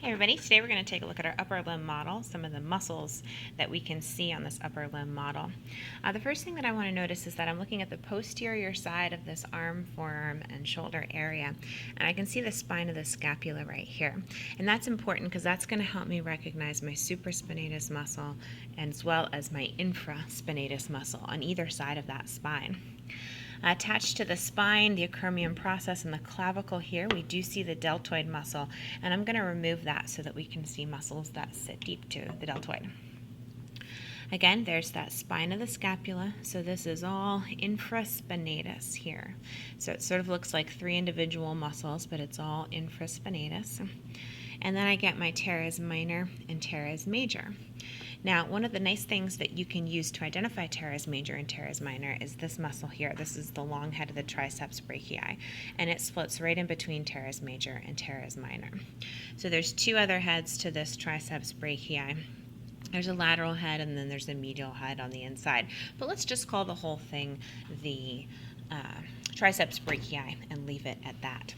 Hey everybody, today we're going to take a look at our upper limb model, some of the muscles that we can see on this upper limb model. The first thing that I want to notice is that I'm looking at the posterior side of this arm, forearm, and shoulder area, and I can see the spine of the scapula right here. And that's important because that's going to help me recognize my supraspinatus muscle as well as my infraspinatus muscle on either side of that spine. Attached to the spine, the acromion process, and the clavicle here, we do see the deltoid muscle, and I'm going to remove that so that we can see muscles that sit deep to the deltoid. Again, there's that spine of the scapula, so this is all infraspinatus here. So it sort of looks like three individual muscles, but it's all infraspinatus. And then I get my teres minor and teres major. Now, one of the nice things that you can use to identify teres major and teres minor is this muscle here. This is the long head of the triceps brachii, and it splits right in between teres major and teres minor. So there's two other heads to this triceps brachii. There's a lateral head, and then there's a medial head on the inside. But let's just call the whole thing the triceps brachii and leave it at that.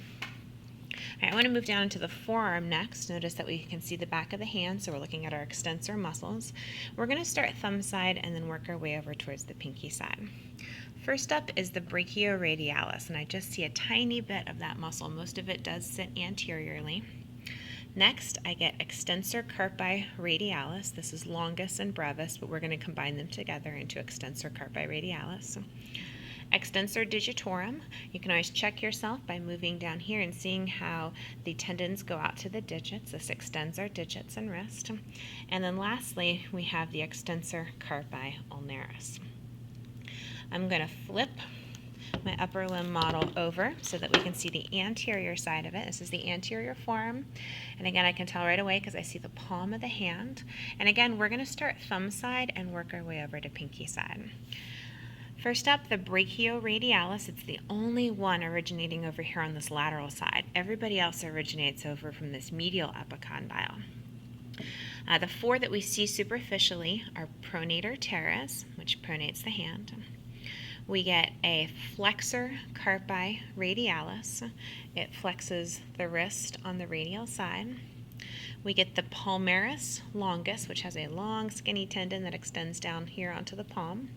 All right, I want to move down into the forearm next. Notice that we can see the back of the hand, so we're looking at our extensor muscles. We're going to start thumb side and then work our way over towards the pinky side. First up is the brachioradialis, and I just see a tiny bit of that muscle. Most of it does sit anteriorly. Next, I get extensor carpi radialis. This is longus and brevis, but we're going to combine them together into extensor carpi radialis. Extensor digitorum, you can always check yourself by moving down here and seeing how the tendons go out to the digits. This extends our digits and wrist. And then lastly, we have the extensor carpi ulnaris. I'm going to flip my upper limb model over so that we can see the anterior side of it. This is the anterior forearm. And again, I can tell right away because I see the palm of the hand. And again, we're going to start thumb side and work our way over to pinky side. First up, the brachioradialis. It's the only one originating over here on this lateral side. Everybody else originates over from this medial epicondyle. The four that we see superficially are pronator teres, which pronates the hand. We get a flexor carpi radialis. It flexes the wrist on the radial side. We get the palmaris longus, which has a long skinny tendon that extends down here onto the palm.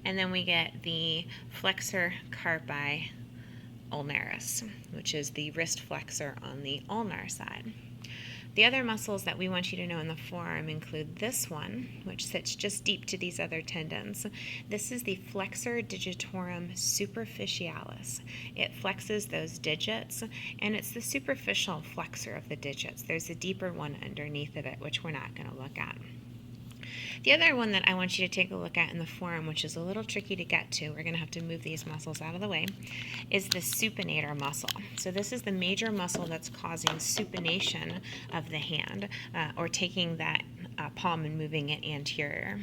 And then we get the flexor carpi ulnaris, which is the wrist flexor on the ulnar side. The other muscles that we want you to know in the forearm include this one, which sits just deep to these other tendons. This is the flexor digitorum superficialis. It flexes those digits, and it's the superficial flexor of the digits. There's a deeper one underneath of it, which we're not going to look at. The other one that I want you to take a look at in the forearm, which is a little tricky to get to, we're going to have to move these muscles out of the way, is the supinator muscle. So this is the major muscle that's causing supination of the hand, or taking that palm and moving it anterior.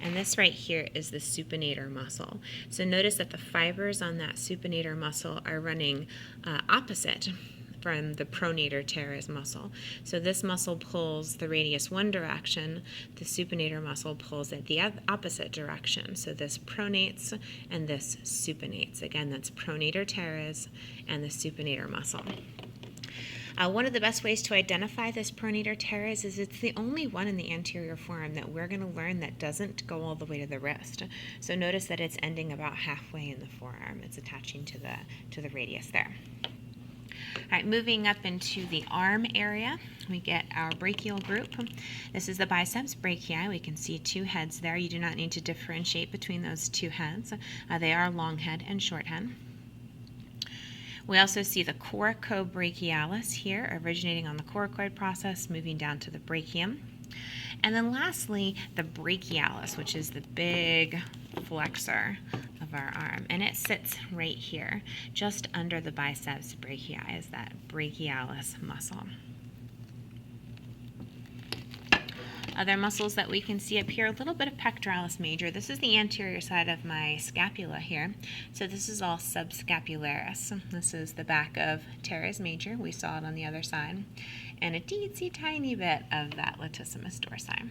And this right here is the supinator muscle. So notice that the fibers on that supinator muscle are running opposite from the pronator teres muscle. So this muscle pulls the radius one direction, the supinator muscle pulls it the opposite direction. So this pronates and this supinates. Again, that's pronator teres and the supinator muscle. One of the best ways to identify this pronator teres is it's the only one in the anterior forearm that we're going to learn that doesn't go all the way to the wrist. So notice that it's ending about halfway in the forearm. It's attaching to the radius there. All right, moving up into the arm area, we get our brachial group. This is the biceps brachii. We can see two heads there. You do not need to differentiate between those two heads. They are long head and short head. We also see the coracobrachialis here, originating on the coracoid process, moving down to the brachium. And then lastly, the brachialis, which is the big flexor of our arm. And it sits right here, just under the biceps brachii, is that brachialis muscle. Other muscles that we can see up here, a little bit of pectoralis major. This is the anterior side of my scapula here. So this is all subscapularis. This is the back of teres major. We saw it on the other side. And a teensy tiny bit of that latissimus dorsi.